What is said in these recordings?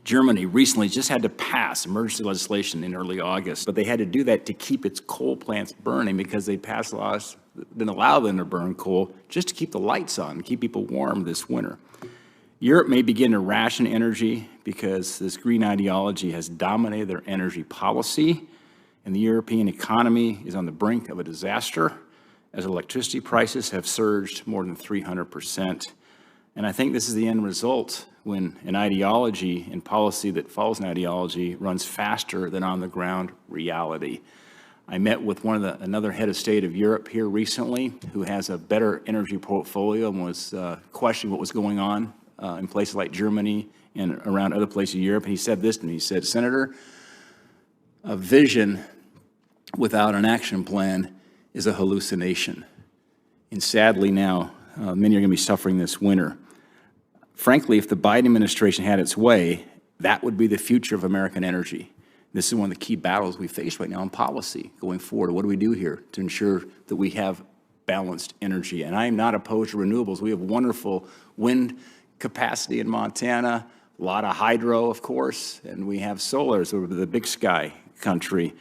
Germany recently just had to pass emergency legislation in early August, but they had to do that to keep its coal plants burning because they passed laws that didn't allow them to burn coal just to keep the lights on, keep people warm this winter. Europe may begin to ration energy because this green ideology has dominated their energy policy, and the European economy is on the brink of a disaster as electricity prices have surged more than 300%. And I think this is the end result when an ideology and policy that follows an ideology runs faster than on-the-ground reality. I met with another head of state of Europe here recently who has a better energy portfolio and was questioning what was going on in places like Germany and around other places in Europe. And he said this to me, he said, "Senator, a vision without an action plan is a hallucination." And sadly now, many are going to be suffering this winter. Frankly, if the Biden administration had its way, that would be the future of American energy. This is one of the key battles we face right now in policy going forward. What do we do here to ensure that we have balanced energy? And I am not opposed to renewables. We have wonderful wind capacity in Montana, a lot of hydro, of course, and we have solar, so we're the big sky country.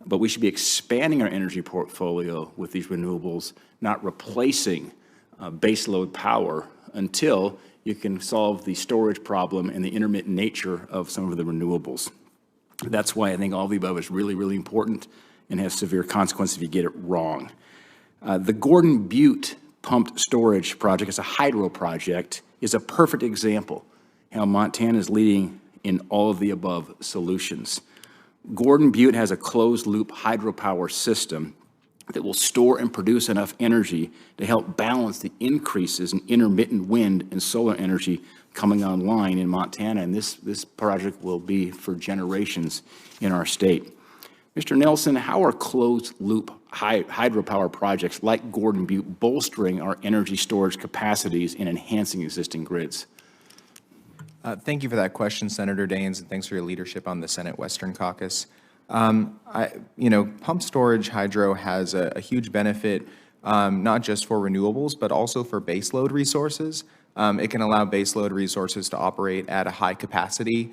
But we should be expanding our energy portfolio with these renewables, not replacing baseload power until you can solve the storage problem and the intermittent nature of some of the renewables. That's why I think all of the above is really, really important and has severe consequences if you get it wrong. The Gordon Butte pumped storage project, it's a hydro project, is a perfect example how Montana is leading in all of the above solutions. Gordon Butte has a closed-loop hydropower system that will store and produce enough energy to help balance the increases in intermittent wind and solar energy coming online in Montana, and this project will be for generations in our state. Mr. Nelson, how are closed-loop hydropower projects like Gordon Butte bolstering our energy storage capacities and enhancing existing grids? Thank you for that question, Senator Daines, and thanks for your leadership on the Senate Western Caucus. Pump storage hydro has a huge benefit, not just for renewables, but also for baseload resources. It can allow baseload resources to operate at a high capacity,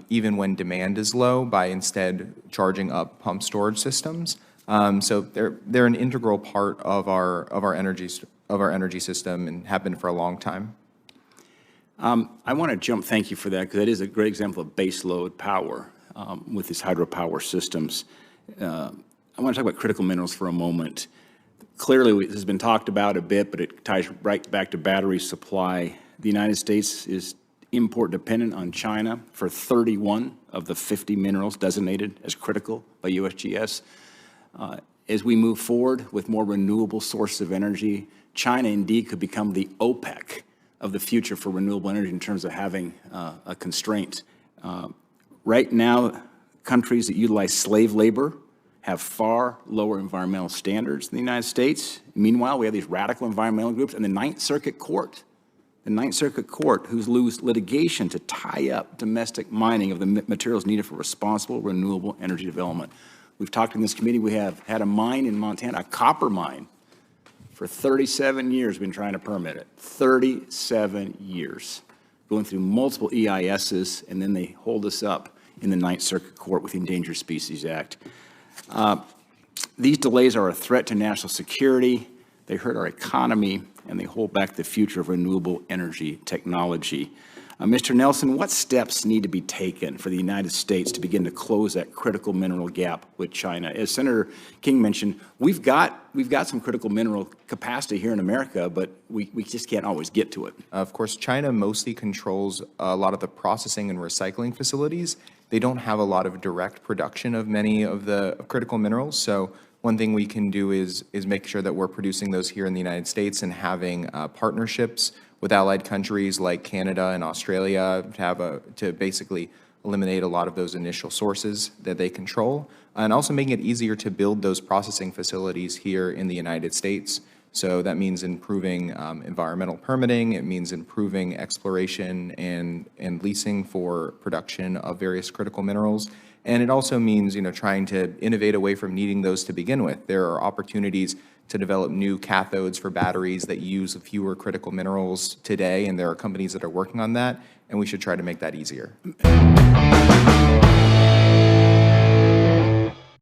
even when demand is low, by instead charging up pump storage systems. So they're an integral part of our energy system and have been for a long time. I want to thank you for that, because that is a great example of baseload power with these hydropower systems. I want to talk about critical minerals for a moment. Clearly, this has been talked about a bit, but it ties right back to battery supply. The United States is import dependent on China for 31 of the 50 minerals designated as critical by USGS. As we move forward with more renewable sources of energy, China indeed could become the OPEC of the future for renewable energy in terms of having a constraint. Right now, countries that utilize slave labor have far lower environmental standards than the United States. Meanwhile, we have these radical environmental groups and the Ninth Circuit Court, who's lose litigation to tie up domestic mining of the materials needed for responsible renewable energy development. We've talked in this committee, we have had a mine in Montana, a copper mine, for 37 years we've been trying to permit it. 37 years. Going through multiple EISs, and then they hold us up in the Ninth Circuit Court with the Endangered Species Act. These delays are a threat to national security, they hurt our economy, and they hold back the future of renewable energy technology. Mr. Nelson, what steps need to be taken for the United States to begin to close that critical mineral gap with China? As Senator King mentioned, we've got some critical mineral capacity here in America, but we just can't always get to it. Of course, China mostly controls a lot of the processing and recycling facilities. They don't have a lot of direct production of many of the critical minerals. So one thing we can do is make sure that we're producing those here in the United States and having partnerships with allied countries like Canada and Australia to basically eliminate a lot of those initial sources that they control, and also making it easier to build those processing facilities here in the United States. So that means improving environmental permitting, it means improving exploration and leasing for production of various critical minerals. And it also means, trying to innovate away from needing those to begin with. There are opportunities to develop new cathodes for batteries that use fewer critical minerals today, and there are companies that are working on that, and we should try to make that easier.